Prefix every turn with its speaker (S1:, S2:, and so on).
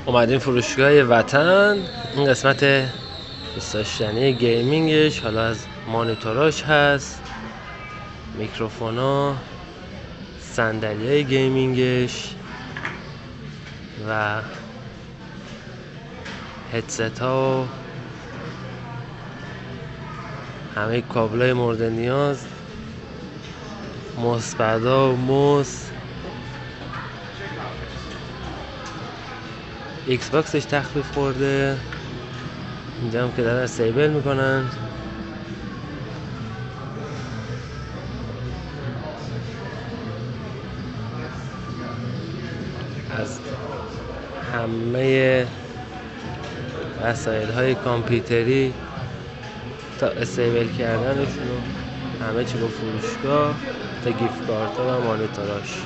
S1: اومدیم فروشگاه وطن. این قسمت دوست داشتنی گیمینگش، حالا از مانیتوراش هست، میکروفونا، صندلی‌های گیمینگش و هدست ها و همه کابلای مورد نیاز، موسپدا و موس. ایکس باکسش تخفیف خورده. اینجا هم که دارن سیبل میکنن. از همه وسایل های کامپیوتری تا استیبل کردنشون، همه چی رو فروشگاه تا گیفت کارت ها و مانیتوراش.